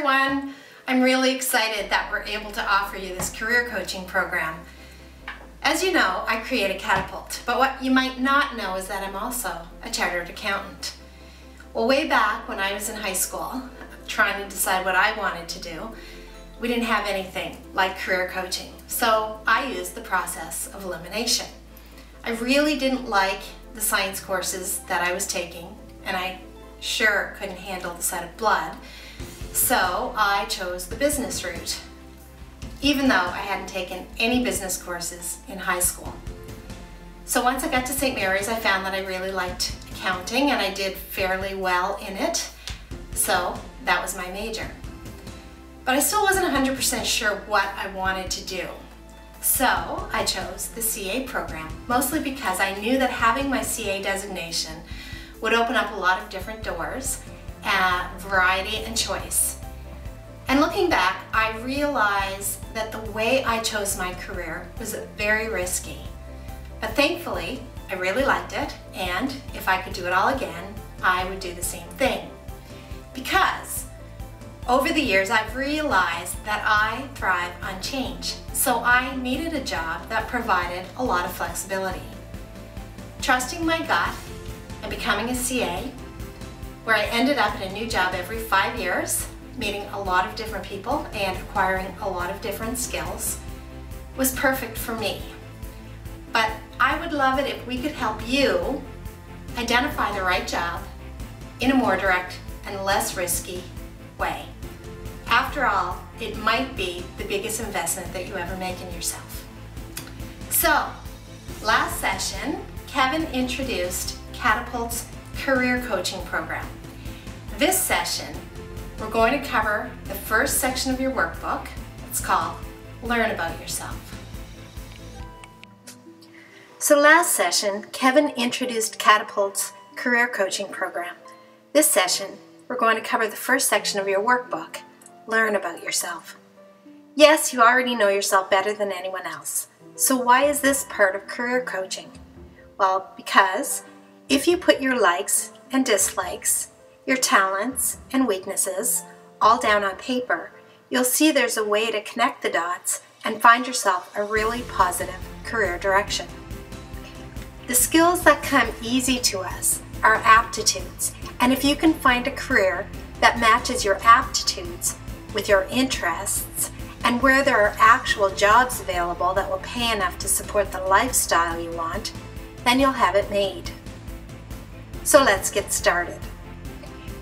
everyone. I'm really excited that we're able to offer you this career coaching program. As you know, I created Catapult, but what you might not know is that I'm also a chartered accountant. Well, way back when I was in high school, trying to decide what I wanted to do, we didn't have anything like career coaching, so I used the process of elimination. I really didn't like the science courses that I was taking, and I sure couldn't handle the sight of blood, so I chose the business route, even though I hadn't taken any business courses in high school. So once I got to St. Mary's, I found that I really liked accounting and I did fairly well in it, so that was my major. But I still wasn't 100% sure what I wanted to do. So I chose the CA program, mostly because I knew that having my CA designation would open up a lot of different doors, variety and choice. And looking back, I realized that the way I chose my career was very risky. But thankfully, I really liked it, and if I could do it all again, I would do the same thing. Because over the years, I've realized that I thrive on change. So I needed a job that provided a lot of flexibility. Trusting my gut and becoming a CA, where I ended up in a new job every 5 years, meeting a lot of different people and acquiring a lot of different skills, was perfect for me. But I would love it if we could help you identify the right job in a more direct and less risky way. After all, it might be the biggest investment that you ever make in yourself. So, last session, Kevin introduced Catapult's career coaching program. This session, we're going to cover the first section of your workbook. It's called Learn About Yourself. So last session, Kevin introduced Catapult's career coaching program. This session, we're going to cover the first section of your workbook, Learn About Yourself. Yes, you already know yourself better than anyone else. So why is this part of career coaching? Well, because if you put your likes and dislikes, your talents and weaknesses all down on paper, you'll see there's a way to connect the dots and find yourself a really positive career direction. The skills that come easy to us are aptitudes, and if you can find a career that matches your aptitudes with your interests and where there are actual jobs available that will pay enough to support the lifestyle you want, then you'll have it made. So let's get started.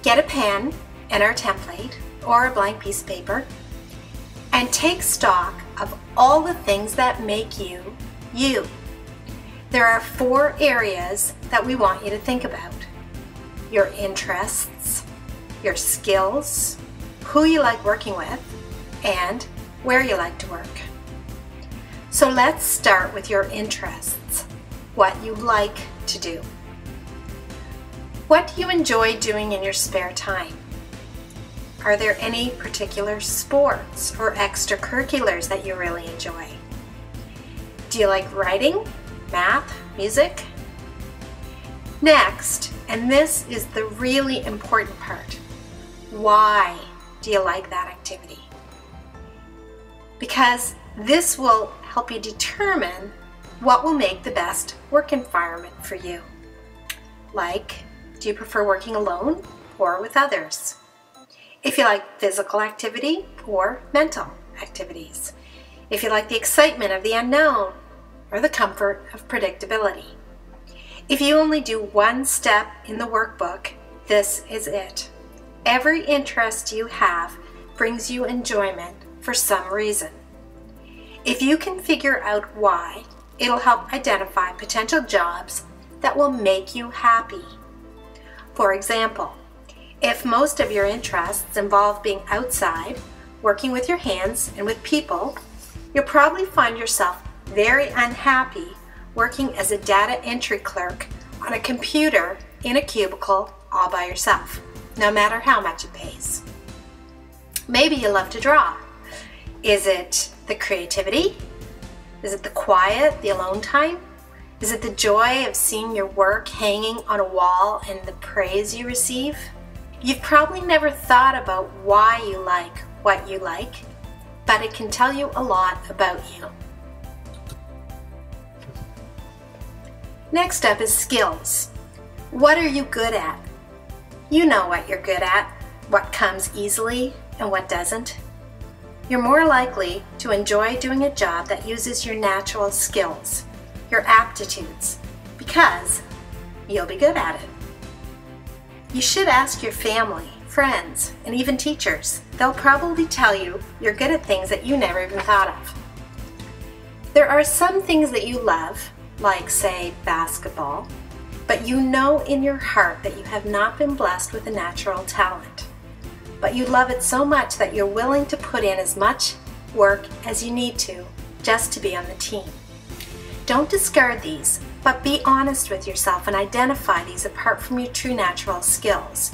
Get a pen and our template or a blank piece of paper and take stock of all the things that make you, you. There are 4 areas that we want you to think about: your interests, your skills, who you like working with, and where you like to work. So let's start with your interests, what you like to do. What do you enjoy doing in your spare time? Are there any particular sports or extracurriculars that you really enjoy? Do you like writing, math, music? Next, and this is the really important part, why do you like that activity? Because this will help you determine what will make the best work environment for you. Like, do you prefer working alone or with others? If you like physical activity or mental activities. If you like the excitement of the unknown or the comfort of predictability. If you only do one step in the workbook, this is it. Every interest you have brings you enjoyment for some reason. If you can figure out why, it'll help identify potential jobs that will make you happy. For example, if most of your interests involve being outside, working with your hands and with people, you'll probably find yourself very unhappy working as a data entry clerk on a computer in a cubicle all by yourself, no matter how much it pays. Maybe you love to draw. Is it the creativity? Is it the quiet, the alone time? Is it the joy of seeing your work hanging on a wall and the praise you receive? You've probably never thought about why you like what you like, but it can tell you a lot about you. Next up is skills. What are you good at? You know what you're good at, what comes easily and what doesn't. You're more likely to enjoy doing a job that uses your natural skills, your aptitudes, because you'll be good at it. You should ask your family, friends, and even teachers. They'll probably tell you you're good at things that you never even thought of. There are some things that you love, like say basketball, but you know in your heart that you have not been blessed with a natural talent. But you love it so much that you're willing to put in as much work as you need to just to be on the team. Don't discard these, but be honest with yourself and identify these apart from your true natural skills.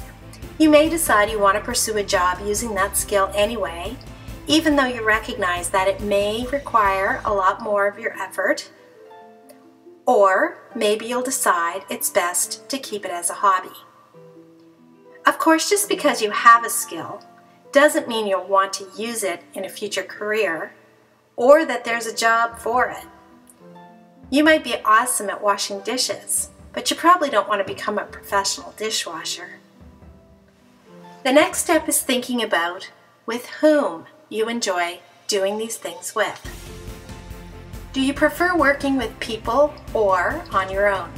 You may decide you want to pursue a job using that skill anyway, even though you recognize that it may require a lot more of your effort, or maybe you'll decide it's best to keep it as a hobby. Of course, just because you have a skill doesn't mean you'll want to use it in a future career or that there's a job for it. You might be awesome at washing dishes, but you probably don't want to become a professional dishwasher. The next step is thinking about with whom you enjoy doing these things with. Do you prefer working with people or on your own?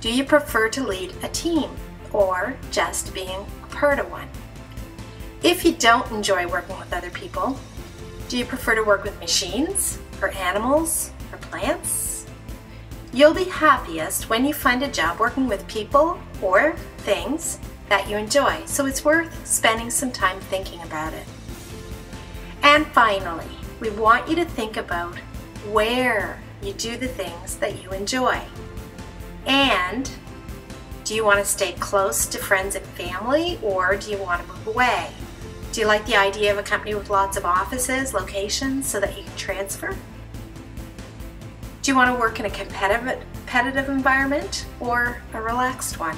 Do you prefer to lead a team or just being a part of one? If you don't enjoy working with other people, do you prefer to work with machines or animals or plants? You'll be happiest when you find a job working with people or things that you enjoy, so it's worth spending some time thinking about it. And finally, we want you to think about where you do the things that you enjoy. And do you want to stay close to friends and family, or do you want to move away? Do you like the idea of a company with lots of offices, locations, so that you can transfer? Do you want to work in a competitive environment or a relaxed one?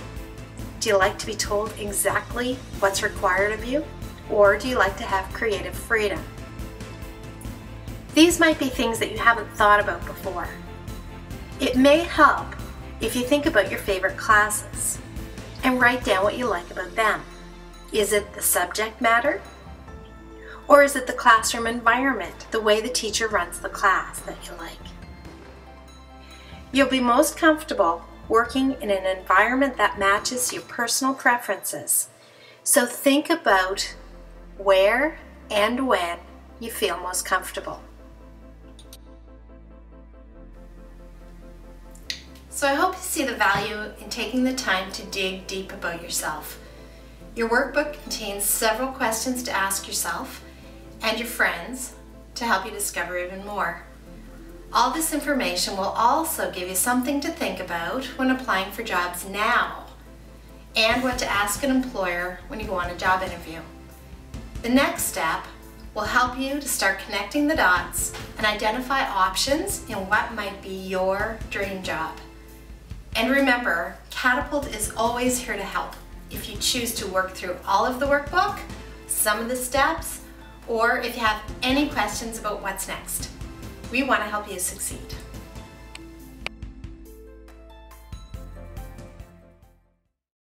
Do you like to be told exactly what's required of you, or do you like to have creative freedom? These might be things that you haven't thought about before. It may help if you think about your favorite classes and write down what you like about them. Is it the subject matter? Or is it the classroom environment, the way the teacher runs the class that you like? You'll be most comfortable working in an environment that matches your personal preferences. So think about where and when you feel most comfortable. So I hope you see the value in taking the time to dig deep about yourself. Your workbook contains several questions to ask yourself and your friends to help you discover even more. All this information will also give you something to think about when applying for jobs now, and what to ask an employer when you go on a job interview. The next step will help you to start connecting the dots and identify options in what might be your dream job. And remember, Catapult is always here to help if you choose to work through all of the workbook, some of the steps, or if you have any questions about what's next. We want to help you succeed.